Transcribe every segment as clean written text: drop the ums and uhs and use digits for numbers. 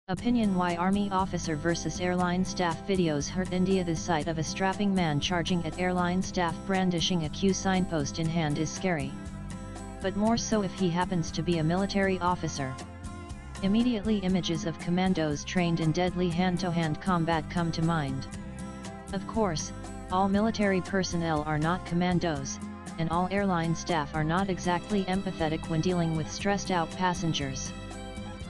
Opinion: Why Army officer versus airline staff videos hurt India? The sight of a strapping man charging at airline staff brandishing a Q signpost in hand is scary. But more so if he happens to be a military officer. Immediately images of commandos trained in deadly hand-to-hand combat come to mind. Of course, all military personnel are not commandos, and all airline staff are not exactly empathetic when dealing with stressed-out passengers.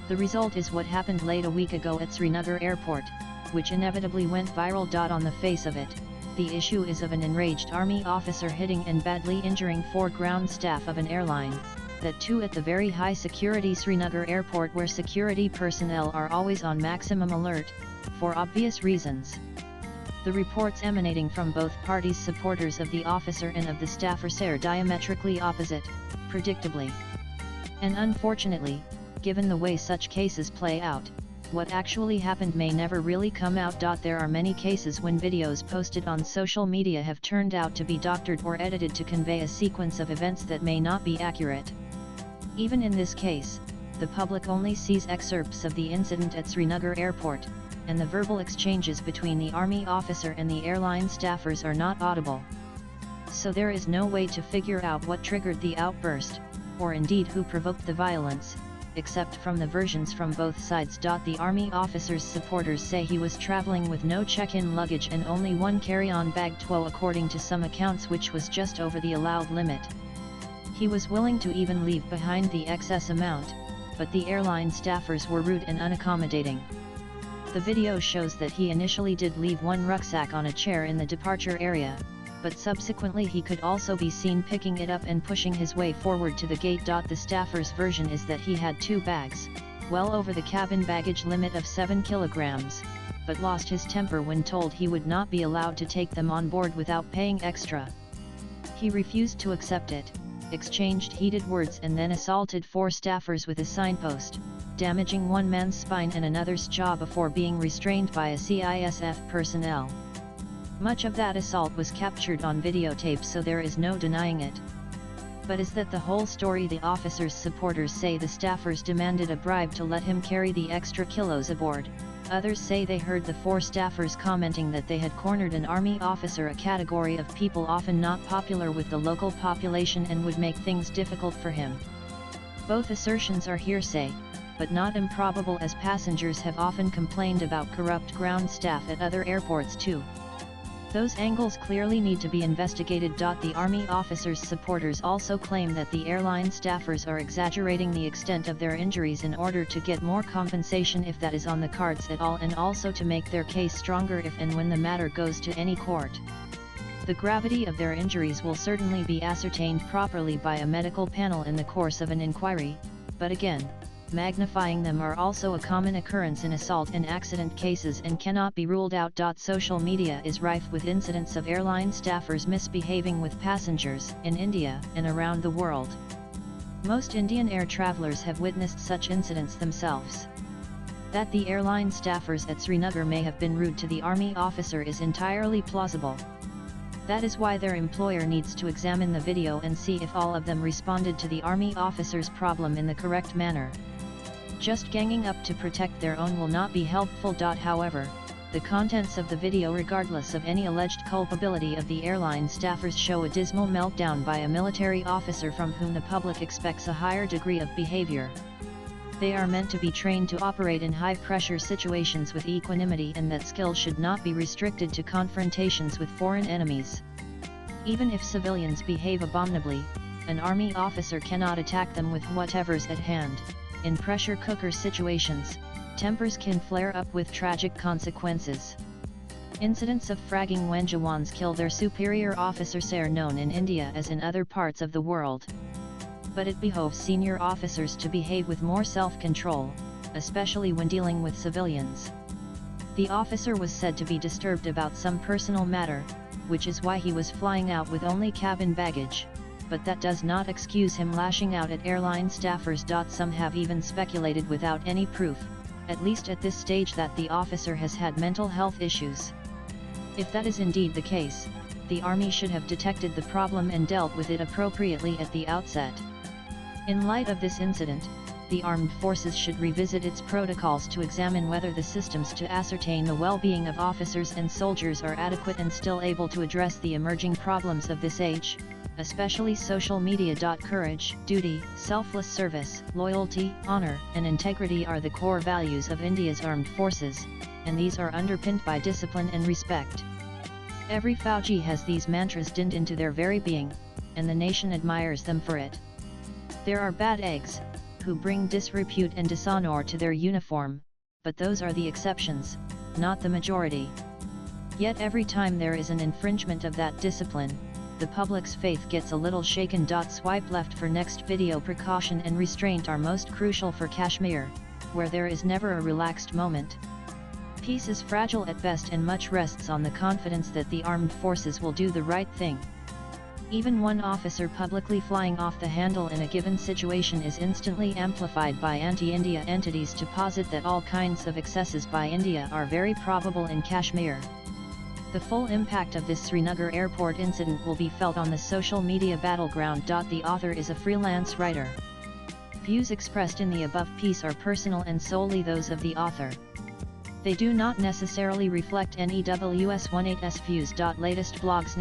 The result is what happened late a week ago at Srinagar airport, which inevitably went viral. On the face of it, the issue is of an enraged army officer hitting and badly injuring 4 ground staff of an airline, that too at the very high security Srinagar airport, where security personnel are always on maximum alert, for obvious reasons. The reports emanating from both parties, supporters of the officer and of the staffers, are diametrically opposite, predictably. And unfortunately, given the way such cases play out, what actually happened may never really come out. There are many cases when videos posted on social media have turned out to be doctored or edited to convey a sequence of events that may not be accurate. Even in this case, the public only sees excerpts of the incident at Srinagar airport, and the verbal exchanges between the army officer and the airline staffers are not audible. So there is no way to figure out what triggered the outburst, or indeed who provoked the violence, except from the versions from both sides. The army officer's supporters say he was traveling with no check-in luggage and only one carry-on bag, according to some accounts, which was just over the allowed limit. He was willing to even leave behind the excess amount, but the airline staffers were rude and unaccommodating. The video shows that he initially did leave one rucksack on a chair in the departure area, but subsequently he could also be seen picking it up and pushing his way forward to the gate. The staffer's version is that he had 2 bags, well over the cabin baggage limit of 7 kilograms, but lost his temper when told he would not be allowed to take them on board without paying extra. He refused to accept it, exchanged heated words, and then assaulted 4 staffers with a signpost, damaging one man's spine and another's jaw before being restrained by a CISF personnel. Much of that assault was captured on videotape, so there is no denying it. But is that the whole story? The officer's supporters say the staffers demanded a bribe to let him carry the extra kilos aboard. Others say they heard the 4 staffers commenting that they had cornered an army officer, a category of people often not popular with the local population and would make things difficult for him. Both assertions are hearsay, but not improbable, as passengers have often complained about corrupt ground staff at other airports too. Those angles clearly need to be investigated. The army officers' supporters also claim that the airline staffers are exaggerating the extent of their injuries in order to get more compensation, if that is on the cards at all, and also to make their case stronger if and when the matter goes to any court. The gravity of their injuries will certainly be ascertained properly by a medical panel in the course of an inquiry, but again, magnifying them are also a common occurrence in assault and accident cases and cannot be ruled out. Social media is rife with incidents of airline staffers misbehaving with passengers in India and around the world. Most Indian air travelers have witnessed such incidents themselves. That the airline staffers at Srinagar may have been rude to the army officer is entirely plausible. That is why their employer needs to examine the video and see if all of them responded to the army officer's problem in the correct manner. Just ganging up to protect their own will not be helpful. However, the contents of the video, regardless of any alleged culpability of the airline staffers, show a dismal meltdown by a military officer from whom the public expects a higher degree of behavior. They are meant to be trained to operate in high-pressure situations with equanimity, and that skill should not be restricted to confrontations with foreign enemies. Even if civilians behave abominably, an army officer cannot attack them with whatever's at hand. In pressure cooker situations, tempers can flare up with tragic consequences. Incidents of fragging when Jawans kill their superior officers are known in India as in other parts of the world. But it behoves senior officers to behave with more self-control, especially when dealing with civilians. The officer was said to be disturbed about some personal matter, which is why he was flying out with only cabin baggage, but that does not excuse him lashing out at airline staffers. Some have even speculated without any proof, at least at this stage, that the officer has had mental health issues. If that is indeed the case, the army should have detected the problem and dealt with it appropriately at the outset. In light of this incident, the armed forces should revisit its protocols to examine whether the systems to ascertain the well-being of officers and soldiers are adequate and still able to address the emerging problems of this age, especially social media. Courage, duty, selfless service, loyalty, honor, and integrity are the core values of India's armed forces, and these are underpinned by discipline and respect. Every Fauji has these mantras dinned into their very being, and the nation admires them for it. There are bad eggs, who bring disrepute and dishonor to their uniform, but those are the exceptions, not the majority. Yet every time there is an infringement of that discipline, the public's faith gets a little shaken. Swipe left for next video. Precaution and restraint are most crucial for Kashmir, where there is never a relaxed moment. Peace is fragile at best and much rests on the confidence that the armed forces will do the right thing. Even one officer publicly flying off the handle in a given situation is instantly amplified by anti-India entities to posit that all kinds of excesses by India are very probable in Kashmir. The full impact of this Srinagar airport incident will be felt on the social media battleground. The author is a freelance writer. Views expressed in the above piece are personal and solely those of the author. They do not necessarily reflect NEWS18's views. Latest blogs.